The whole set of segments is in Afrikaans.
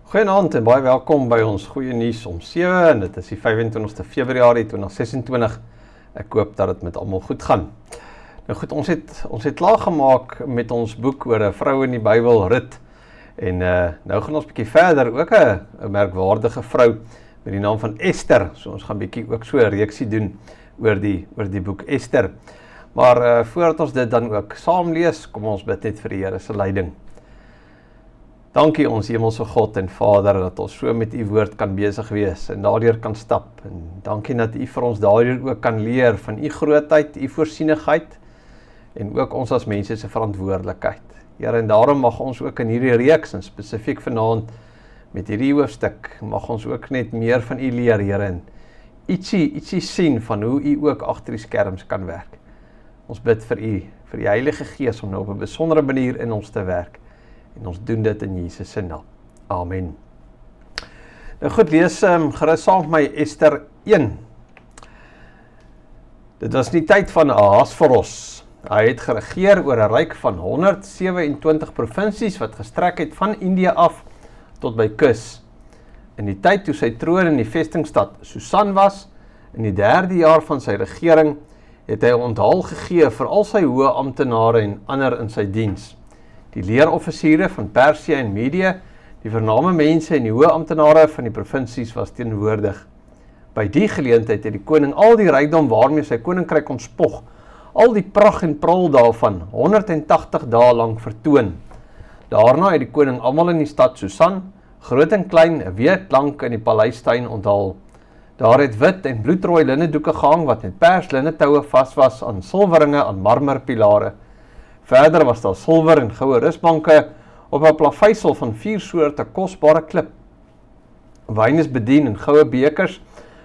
Goeienaand en baie welkom by ons goeie nuus om 7 en dit is die 25ste Februarie 2026. Ek hoop dat dit met almal goed gaan. Nou goed, ons het klaar gemaak met ons boek oor 'n vrou in die Bybel, Rut. En nou gaan ons bietjie verder, ook 'n merkwaardige vrou met die naam van Ester. So ons gaan bietjie ook so 'n reeksie doen oor die boek Ester. Maar voordat ons dit dan ook saam lees, kom ons bid net vir die Here se leiding. Dankie ons hemelse God en Vader, dat ons so met u woord kan besig wees en daardeur kan stap. En dankie dat u vir ons daardeur ook kan leer van u grootheid, u voorsienigheid en ook ons as mense se verantwoordelikheid. Here, en daarom mag ons ook in hierdie reeks en spesifiek vanaand met hierdie hoofstuk, mag ons ook net meer van u leer, Here, en ietsie sien van hoe u ook agter die skerms kan werk. Ons bid vir u, vir die Heilige Gees om nou op 'n besondere manier in ons te werk. En ons doen dit in Jesus se naam. Amen. Nou goed, lees gerus saam met my Ester 1. Dit was die tyd van Ahasveros. Hy het geregeer oor 'n ryk van 127 provinsies wat gestrek het van Indië af tot by Kus. In die tyd toe sy troon in die vestingstad Susan was, in die 3de jaar van sy regering, het hy onthaal gegee vir al sy hoë amptenare en ander in sy diens. Die leeroffisiere van Persië en Medië, die vername mense en die hoë amptenare van die provinsies was teenwoordig. By die geleentheid het die koning al die rykdom waarmee sy koninkryk ontspog, al die pragt en prul daarvan 180 dae lank vertoon. Daarna het die koning almal in die stad Susan, groot en klein, 'n week lank in die paleistuin onthaal. Daar het wit en bloedrooi linnedoeke gehang wat met pers linnetoue vas was aan silweringe aan marmerpilare. Verder was daar silwer en goue rusbanke op 'n plaveisel van 4 soorte kosbare klip. Wyn is bedien in goue bekers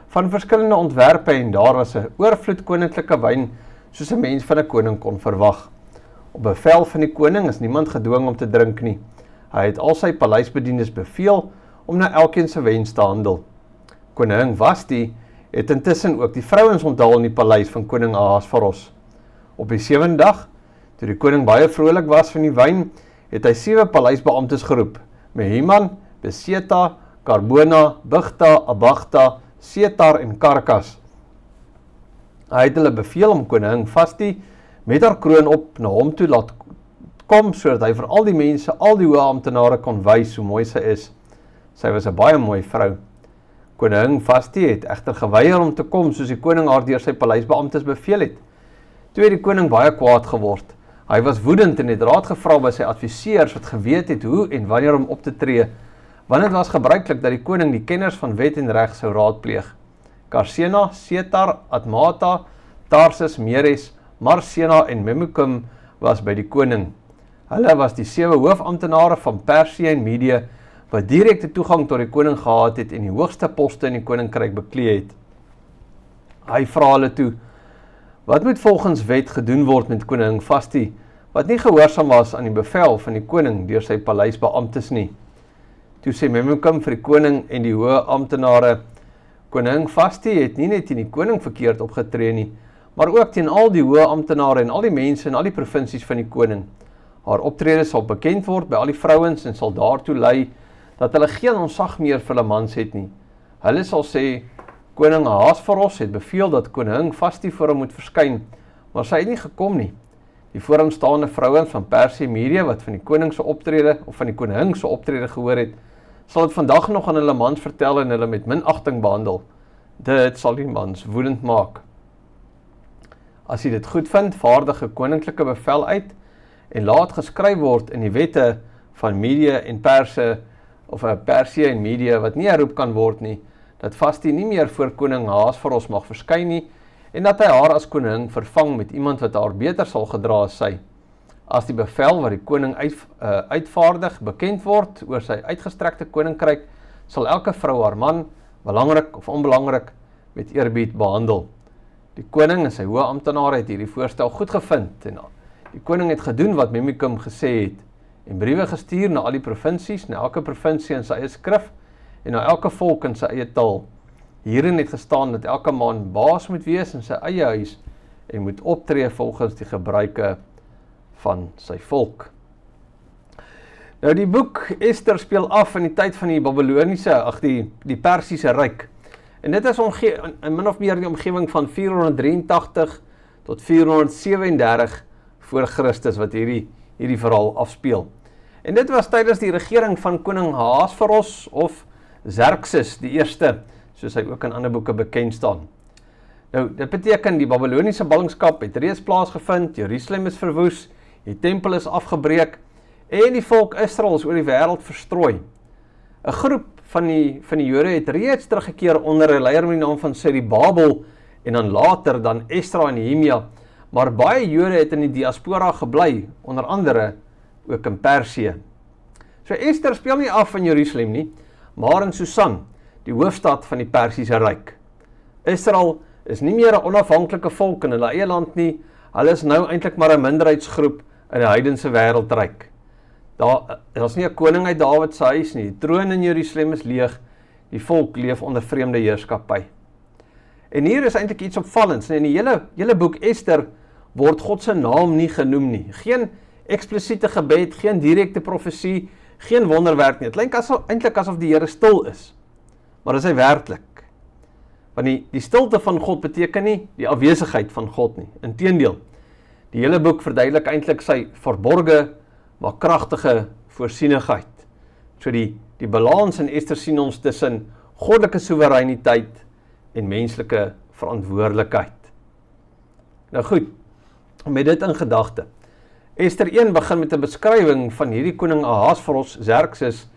van verskillende ontwerpe en daar was 'n oorvloed koninklike wyn soos 'n mens van 'n koning kon verwag. Op bevel van die koning is niemand gedwing om te drink nie. Hy het al sy paleisbediendes beveel om na elkeen se wens te handel. Koningin Vashti het intussen ook die vrouens onthaal in die paleis van koning Ahasveros. Op die 7de dag, toe die koning baie vrolik was van die wyn, het hy 7 paleisbeamptes geroep, Mehuman, Beseta, Karbona, Bigta, Abagta, Setar en Karkas. Hy het hulle beveel om koningin Vashti met haar kroon op na hom toe laat kom, sodat hy vir al die mense, al die hoë amptenare kon wys hoe mooi sy is. Sy was 'n baie mooi vrou. Koningin Vashti het egter geweier om te kom soos die koning haar deur sy paleisbeamptes beveel het. Toe het die koning baie kwaad geword. Hy was woedend en het raad gevra by sy adviseurs wat geweet het hoe en wanneer om op te tree, want dit was gebruiklik dat die koning die kenners van wet en reg sou raadpleeg. Karsena, Setar, Admata, Tarsis, Meres, Marsena en Memukum was by die koning. Hulle was die 7 hoofamptenare van Persië en Medië wat direkte toegang tot die koning gehad het en die hoogste poste in die koninkryk beklee het. Hy vra hulle toe: "Wat moet volgens wet gedoen word met koningin Vashti, wat nie gehoorsaam was aan die bevel van die koning deur sy paleisbeamptes nie?" Toe sê Memukum vir die koning en die hoë amptenare: "Koningin Vashti het nie net teen die koning verkeerd opgetree nie, maar ook teen al die hoë amptenare en al die mense in al die provinsies van die koning. Haar optrede sal bekend word by al die vrouens en sal daartoe lei dat hulle geen ontzag meer vir hulle mans het nie. Hulle sal sê, koning Ahasveros het beveel dat koningin Vashti voor hom moet verskyn, maar sy het nie gekom nie. Die vooraanstaande vrouens van Persië en Medië wat van die koning se optrede of van die koningin se optrede gehoor het, sal dit vandag nog aan hulle mans vertel en hulle met minagting behandel. Dit sal die mans woedend maak. As jy dit goed vind, vaardig 'n koninklike bevel uit en laat geskryf word in die wette van Medië en Perse of Persië en Medië wat nie herroep kan word nie, dat Vashti nie meer voor koning Ahasveros mag verskyn nie en dat hy haar as koningin vervang met iemand wat haar beter sal gedra as sy. As die bevel wat die koning uitvaardig bekend word oor sy uitgestrekte koninkryk, sal elke vrou haar man, belangrik of onbelangrik, met eerbied behandel." Die koning en sy hoë amptenare het hierdie voorstel goed gevind en die koning het gedoen wat Memukum gesê het en briewe gestuur na al die provinsies, na elke provinsie in sy eie skrif en na elke volk in sy eie taal. Hierin het gestaan dat elke man baas moet wees in sy eie huis en moet optree volgens die gebruike van sy volk. Nou die boek Ester speel af in die tyd van die Babyloniese, die Persiese Ryk. En dit is in min of meer die omgewing van 483 tot 437 voor Christus wat hierdie verhaal afspeel. En dit was tydens die regering van koning Ahasveros of Xerxes die eerste, soos hy ook in ander boeke bekend staan. Nou, dit beteken die Babyloniese ballingskap het reeds plaasgevind, Jerusalem is verwoes, die tempel is afgebreek, en die volk Israel is oor die wêreld verstrooi. 'n Groep van die Jode het reeds teruggekeer onder 'n leier met die naam van Zerubabel, en dan later dan Esdra en Nehemia, maar baie Jode het in die diaspora gebly, onder andere ook in Persië. So Ester speel nie af in Jerusalem nie, maar in Susan, die hoofstad van die Persiese Ryk. Israel is nie meer 'n onafhanklike volk in hulle eie land nie, hulle is nou eintlik maar 'n minderheidsgroep in 'n heidense wêreldryk. Daar is nie 'n koning uit Dawid se huis nie, die troon in Jerusalem is leeg, die volk leef onder vreemde heerskappy. En hier is eintlik iets opvallends, en in die hele boek Ester word God se naam nie genoem nie. Geen eksplisiete gebed, geen direkte profesie, geen wonderwerk nie. Dit klink eintlik asof die Here stil is. Maar is hy werklik? Want die stilte van God beteken nie die afwesigheid van God nie. Inteendeel, die hele boek verduidelik eintlik sy verborge, maar kragtige voorsienigheid. So die balans in Ester sien ons tussen goddelike soewereiniteit en menslike verantwoordelikheid. Nou goed, met dit in gedagte. Ester 1 begin met 'n beskrywing van hierdie koning Ahasveros, Xerxes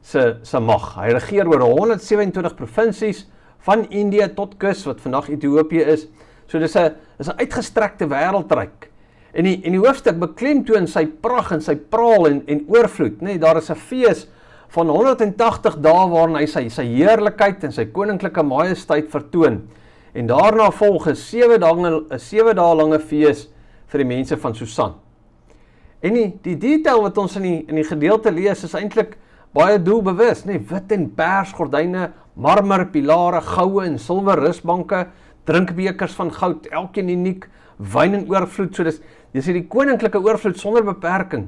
se mag. Hy regeer oor 127 provinsies, van Indië tot Kus, wat vandag Ethiopië is. So dis 'n uitgestrekte wêreldryk. En die hoofstuk beklemtoon sy pragt en sy praal en oorvloed. Nee, daar is 'n fees van 180 dae waarin hy sy heerlikheid en sy koninklike majesteit vertoon. En daarna volg 'n 7 dae lange fees vir die mense van Susan. En die detail wat ons in die gedeelte lees is eintlik baie doelbewus, nee, wit en pers gordyne, marmer, pilare, goue en silwer rusbanke, drinkbekers van goud, elkeen uniek, wyn en oorvloed. So dis die koninklike oorvloed sonder beperking.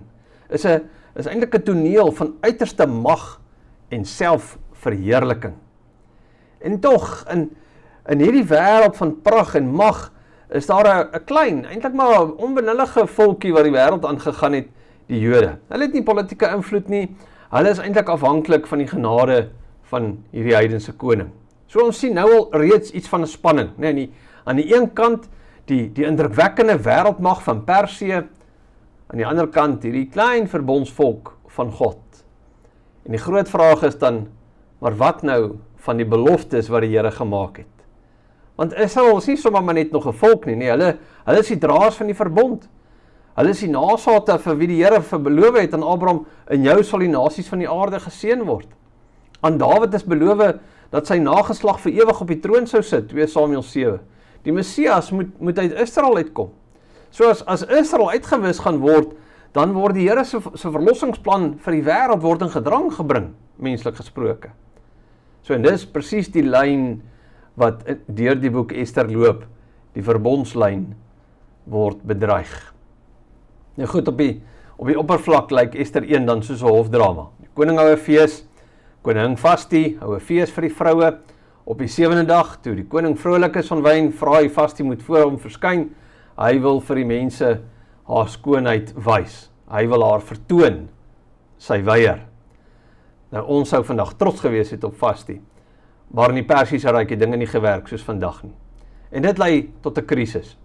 Is eintlik 'n toneel van uiterste mag en selfverheerliking. En tog in hierdie wêreld van pragt en mag is daar 'n klein, eintlik maar 'n onbenullige volkie wat die wêreld aangegaan het, die Jode. Hulle het nie politieke invloed nie. Hulle is eintlik afhanklik van die genade van hierdie heidense koning. So ons sien nou al reeds iets van 'n spanning. Nee, aan die een kant die indrukwekkende wêreldmag van Persië, aan die ander kant hierdie klein verbondsvolk van God. En die groot vraag is dan, maar wat nou van die beloftes wat die Here gemaak het? Want Israel is nie sommer maar net nog 'n volk nie, nee, hulle is die draers van die verbond. Hulle is die nasate vir wie die Here beloof het aan Abraham, in jou sal die nasies van die aarde geseën word. Aan Dawid is beloof dat sy nageslag vir ewig op die troon sou sit, 2 Samuel 7. Die Messias moet uit Israel uitkom. So as Israel uitgewis gaan word, dan word die Here se verlossingsplan vir die wêreld word in gedrang gebring, menslik gesproke. So en dis presies die lyn wat deur die boek Ester loop, die verbondslyn word bedreig. Nou goed, op die oppervlak lyk Ester 1 dan soos 'n hofdrama. Die koning hou 'n fees, koning Vashti hou 'n fees vir die vroue. Op die 7de dag, toe die koning vrolik is van wyn, vra hy Vashti moet voor hom verskyn. Hy wil vir die mense haar skoonheid wys. Hy wil haar vertoon, sy weier. Nou ons sou vandag trots gewees het op Vashti, maar in die Persiese Ryk het dinge nie gewerk soos vandag nie. En dit lei tot 'n krisis.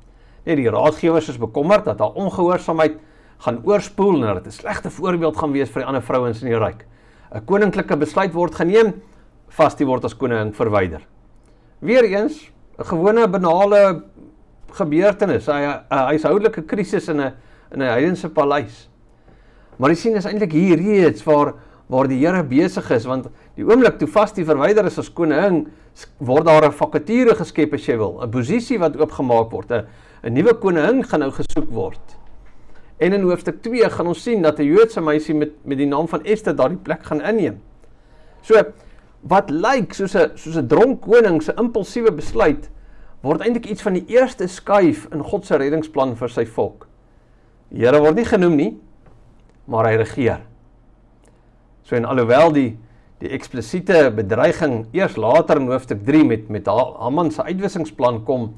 Nee, die raadgewers is bekommerd dat haar ongehoorsaamheid gaan oorspoel en dat dit 'n slegte voorbeeld gaan wees vir die ander vrouens in die ryk. 'n Koninklike besluit word geneem, Vashti word as koning verwyder. Weereens 'n gewone banale gebeurtenis, 'n huishoudelike krisis in 'n heidense paleis. Maar jy sien is eintlik hier reeds waar die Here besig is, want die oomblik toe Vashti verwyder is as koning, word daar 'n vakature geskep as jy wil, 'n posisie wat oopgemaak word, 'n nuwe koning gaan nou gesoek word. En in hoofstuk 2 gaan ons sien dat 'n Joodse meisie met die naam van Ester daardie plek gaan inneem. So, wat lyk soos 'n dronk koning se impulsiewe besluit, word eintlik iets van die eerste skuif in God se reddingsplan vir sy volk. Die Here word nie genoem nie, maar hy regeer. So en alhoewel die eksplisiete bedreiging eers later in hoofstuk 3 met Haman se uitwissingsplan kom,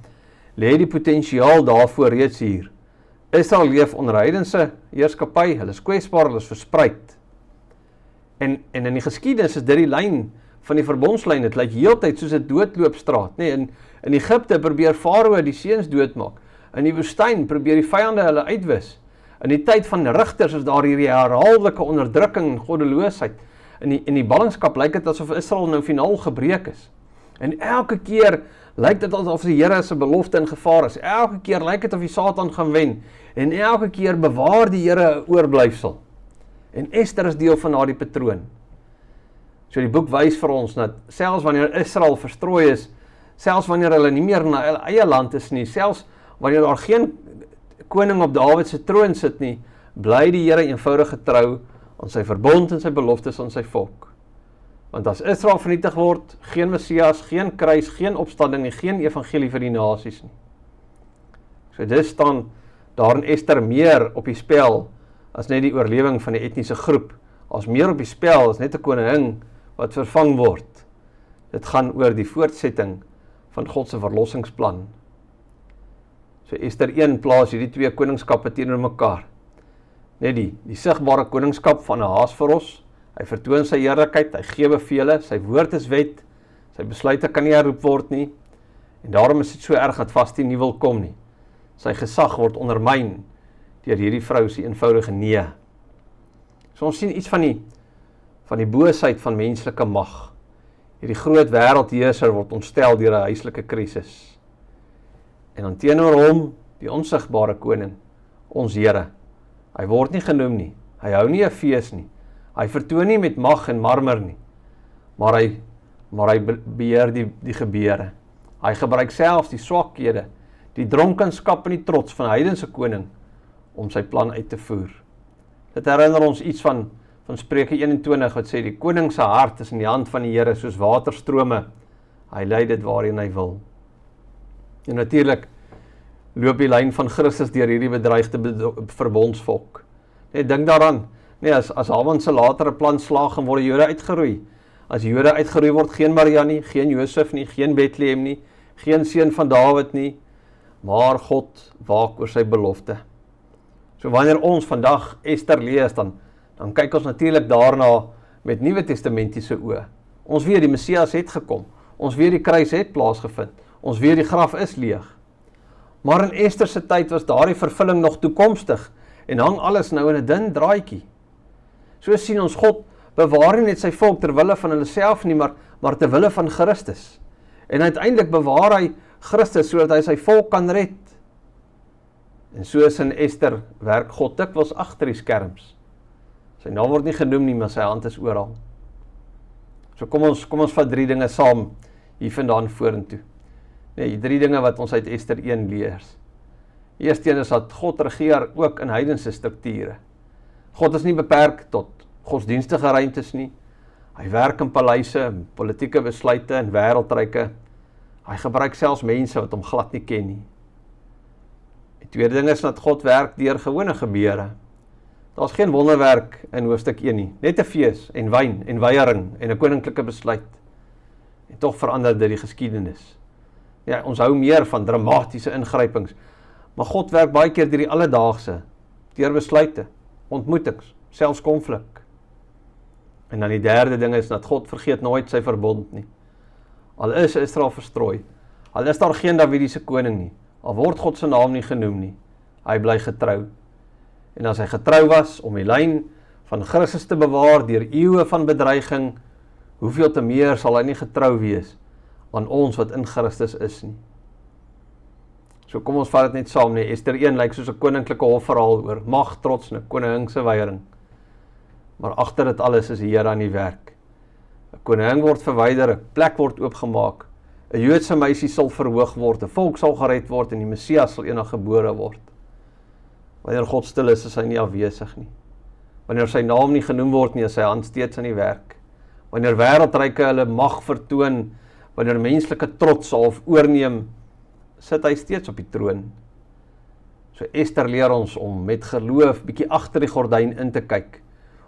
lê die potensiaal daarvoor reeds hier. Israel leef onder heidense heerskappy, hulle is kwesbaar, hulle is verspreid. En in die geskiedenis is dit die lyn van die verbondslyn, dit lyk heeltyd soos 'n doodloopstraat, nee, in Egipte probeer Farao die seuns doodmaak, in die woestyn probeer die vyande hulle uitwis, in die tyd van rigters is daar hierdie herhaaldelike onderdrukking en goddeloosheid, in die ballingskap lyk dit asof Israel nou finaal gebreek is, en elke keer lyk dit asof die Here se belofte in gevaar is, elke keer lyk dit of die Satan gaan wen, en elke keer bewaar die Here 'n oorblyfsel, en Ester is deel van daardie patroon. So die boek wys vir ons dat selfs wanneer Israel verstrooi is, selfs wanneer hulle nie meer in hulle eie land is nie, selfs wanneer daar geen koning op Dawid se troon sit nie, bly die Here eenvoudig getrou aan sy verbond en sy beloftes aan sy volk. Want as Israel vernietig word, geen Messias, geen kruis, geen opstanding nie, geen evangelie vir die nasies nie. So dis staan daar in Ester meer op die spel as net die oorlewing van die etniese groep, as meer op die spel as net 'n koning wat vervang word. Dit gaan oor die voortsetting van God se verlossingsplan. So Ester 1 plaas hierdie twee koningskappe teenoor mekaar. Net die sigbare koningskap van Ahasveros, hy vertoon sy heerlikheid, hy gee bevele, sy woord is wet, sy besluite kan nie herroep word nie, en daarom is dit so erg dat Vasti nie wil kom nie. Sy gesag word ondermyn deur hierdie vrou se eenvoudige nee. So ons sien iets van die boosheid van menslike mag. Hierdie groot wêreldheerser word ontstel deur 'n huislike krisis. En dan teenoor hom, die onsigbare koning, ons Here. Hy word nie genoem nie, hy hou nie 'n fees nie, hy vertoon nie met mag en marmer nie, maar hy beheer die gebeure. Hy gebruik selfs die swakhede, die dronkenskap en die trots van 'n heidense koning, om sy plan uit te voer. Dit herinner ons iets van Spreuke 21 wat sê, die koning se hart is in die hand van die Here soos waterstrome, hy lei dit waarheen hy wil. En natuurlik loop die lyn van Christus deur hierdie bedreigde verbondsvolk. Nee, dink daaraan, nee, as Haman se latere plan slaag en word die Jode uitgeroei. As die Jode uitgeroei word, geen Maria nie, geen Josef nie, geen Bethlehem nie, geen seun van Dawid nie, maar God waak oor sy belofte. So wanneer ons vandag Ester lees, dan kyk ons natuurlik daarna met Nuwe Testamentiese oë. Ons weet die Messias het gekom, ons weet die kruis het plaasgevind, ons weet die graf is leeg. Maar in Ester se tyd was daardie vervulling nog toekomstig en hang alles nou in 'n dun draadjie. So sien ons God bewaar nie net sy volk ter wille van hulle self nie, maar ter wille van Christus. En uiteindelik bewaar hy Christus sodat hy sy volk kan red. En soos in Ester werk God dikwels agter die skerms. Sy naam word nie genoem nie, maar sy hand is oral. So kom ons vat 3 dinge saam hiervandaan vorentoe. Nee, 3 dinge wat ons uit Ester 1 leers. Die eerste een is dat God regeer ook in heidense strukture. God is nie beperk tot godsdienstige ruimtes nie. Hy werk in paleise, politieke besluite en wêreldryke. Hy gebruik selfs mense wat hom glad nie ken nie. Die tweede ding is dat God werk deur gewone gebeure. Daar's geen wonderwerk in hoofstuk 1 nie, net 'n fees en wyn en weiering en 'n koninklike besluit. En tog verander dit die geskiedenis. Ja, ons hou meer van dramatiese ingrypings, maar God werk baie keer deur die alledaagse, deur besluite, ontmoetings, selfs konflik. En dan die derde ding is dat God vergeet nooit sy verbond nie. Al is Israel verstrooi, al is daar geen Davidiese koning nie, al word God se naam nie genoem nie, hy bly getrou. En as hy getrou was om die lyn van Christus te bewaar deur eeue van bedreiging, hoeveel te meer sal hy nie getrou wees aan ons wat in Christus is nie. So kom ons vat dit net saam nie. Ester 1 lyk soos 'n koninklike hofverhaal oor mag, trots en 'n koning se weiering. Maar agter dit alles is die Here aan die werk. 'n Koning word verwyder, 'n plek word oopgemaak, 'n Joodse meisie sal verhoog word, 'n volk sal gered word en die Messias sal eendag gebore word. Wanneer God stil is hy nie afwesig nie. Wanneer sy naam nie genoem word nie, is sy hand steeds aan die werk. Wanneer wêreldryke hulle mag vertoon, wanneer menslike trots half oorneem, sit hy steeds op die troon. So Ester leer ons om met geloof bietjie agter die gordyn in te kyk,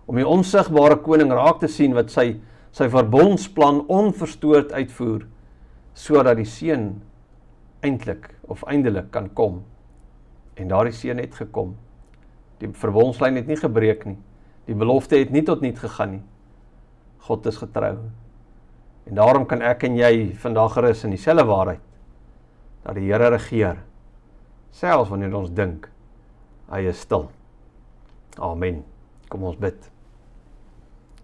om die onsigbare koning raak te sien wat sy verbondsplan onverstoord uitvoer, sodat die seun eindelik kan kom. En daardie seun het gekom. Die verbondslyn het nie gebreek nie. Die belofte het nie tot niet gegaan nie. God is getrou. En daarom kan ek en jy vandag gerus in dieselfde waarheid, dat die Here regeer, selfs wanneer ons dink, hy is stil. Amen. Kom ons bid.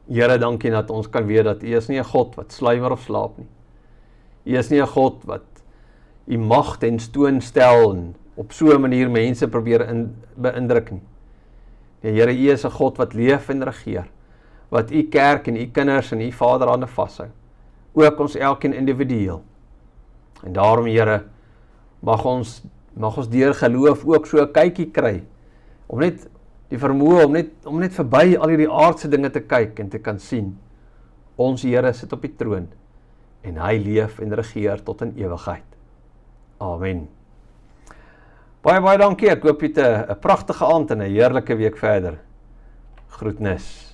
Here, dankie dat ons kan weet dat U is nie 'n God wat sluimer of slaap nie. U is nie 'n God wat U mag ten stoon stel en op so 'n manier mense probeer beïndruk nie. Die Here, U is 'n God wat leef en regeer, wat U kerk en U kinders en U vaderhande vashou, ook ons elkeen individueel. En daarom, Here, mag ons deur geloof ook so 'n kykie kry, om net die vermoë om net verby al hierdie aardse dinge te kyk en te kan sien, ons Here sit op die troon, en hy leef en regeer tot in ewigheid. Amen. Baie dankie, ek hoop jy het 'n pragtige aand en 'n heerlike week verder. Groetnis.